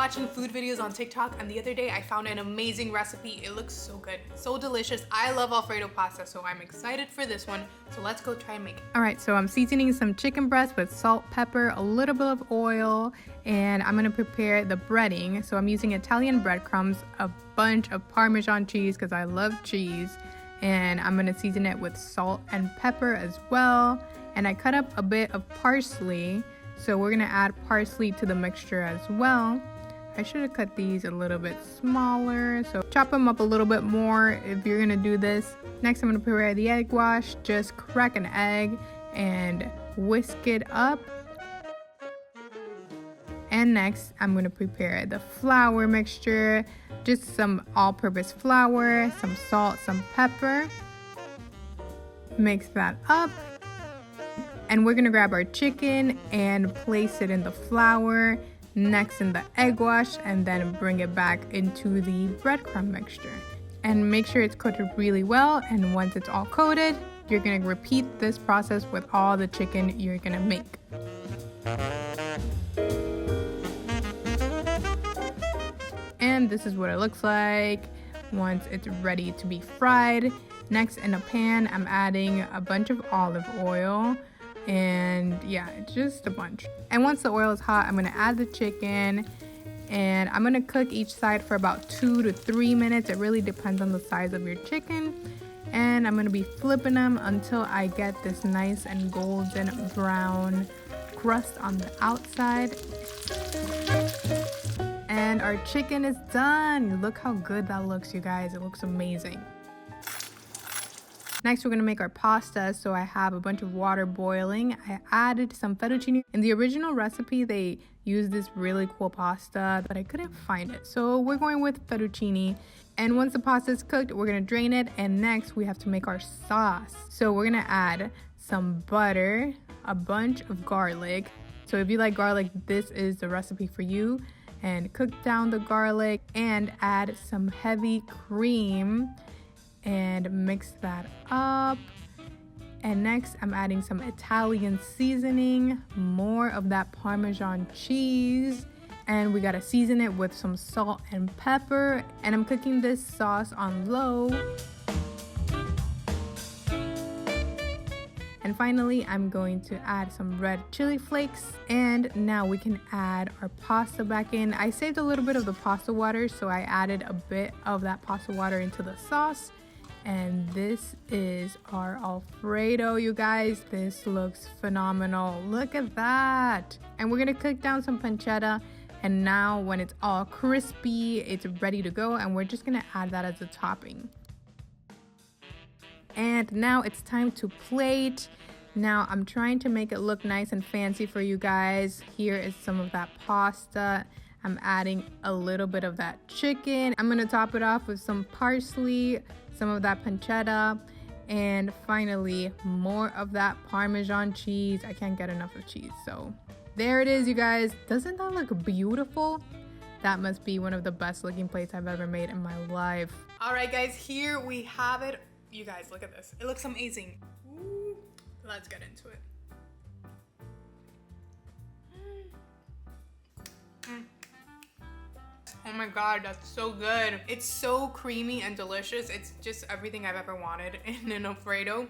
watching food videos on TikTok, and the other day I found an amazing recipe. It looks so good, so delicious. I love Alfredo pasta, so I'm excited for this one. So let's go try and make it. All right, so I'm seasoning some chicken breast with salt, pepper, a little bit of oil, and I'm gonna prepare the breading. So I'm using Italian breadcrumbs, a bunch of Parmesan cheese because I love cheese, and I'm gonna season it with salt and pepper as well. And I cut up a bit of parsley, so we're gonna add parsley to the mixture as well. I should have cut these a little bit smaller, so chop them up a little bit more if you're gonna do this. Next, I'm gonna prepare the egg wash. Just crack an egg and whisk it up. And next, I'm gonna prepare the flour mixture. Just some all-purpose flour, some salt, some pepper. Mix that up. And we're gonna grab our chicken and place it in the flour, next in the egg wash, and then bring it back into the breadcrumb mixture. And make sure it's coated really well, and once it's all coated, you're gonna repeat this process with all the chicken you're gonna make. And this is what it looks like once it's ready to be fried. Next, in a pan, I'm adding a bunch of olive oil. And yeah, just a bunch. And once the oil is hot, I'm gonna add the chicken, and I'm gonna cook each side for about 2 to 3 minutes. It really depends on the size of your chicken. And I'm gonna be flipping them until I get this nice and golden brown crust on the outside. And our chicken is done. Look how good that looks, you guys. It looks amazing. Next, we're gonna make our pasta. So I have a bunch of water boiling. I added some fettuccine. In the original recipe, they used this really cool pasta, but I couldn't find it. So we're going with fettuccine. And once the pasta is cooked, we're gonna drain it. And next, we have to make our sauce. So we're gonna add some butter, a bunch of garlic. So if you like garlic, this is the recipe for you. And cook down the garlic and add some heavy cream. And mix that up. And next, I'm adding some Italian seasoning, more of that Parmesan cheese, and we gotta season it with some salt and pepper. And I'm cooking this sauce on low. And finally, I'm going to add some red chili flakes. And now we can add our pasta back in. I saved a little bit of the pasta water, so I added a bit of that pasta water into the sauce. And this is our Alfredo, you guys. This looks phenomenal. Look at that. And we're gonna cook down some pancetta. And now when it's all crispy, it's ready to go. And we're just gonna add that as a topping. And now it's time to plate. Now I'm trying to make it look nice and fancy for you guys. Here is some of that pasta. I'm adding a little bit of that chicken. I'm gonna top it off with some parsley, some of that pancetta, and finally more of that Parmesan cheese. I can't get enough of cheese. So there it is, you guys. Doesn't that look beautiful? That must be one of the best looking plates I've ever made in my life. All right, guys, here we have it. You guys, look at this. It looks amazing. Ooh, let's get into it. Oh my god, that's so good. It's so creamy and delicious. It's just everything I've ever wanted in an Alfredo.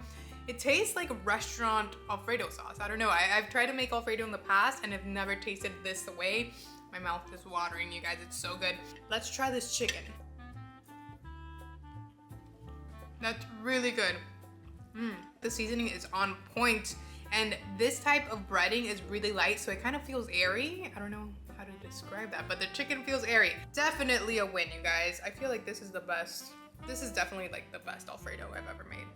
It tastes like restaurant Alfredo sauce. I don't know. I've tried to make Alfredo in the past and have never tasted this way. My mouth is watering, you guys. It's so good. Let's try this chicken. That's really good. The seasoning is on point. And this type of breading is really light, so it kind of feels airy. I don't know how to describe that, but the chicken feels airy. Definitely a win, you guys. I feel like this is the best. This is definitely like the best Alfredo I've ever made.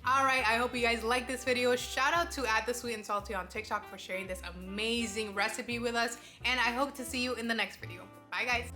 All right, I hope you guys like this video. Shout out to @thesweetandsalty on TikTok for sharing this amazing recipe with us, and I hope to see you in the next video. Bye, guys.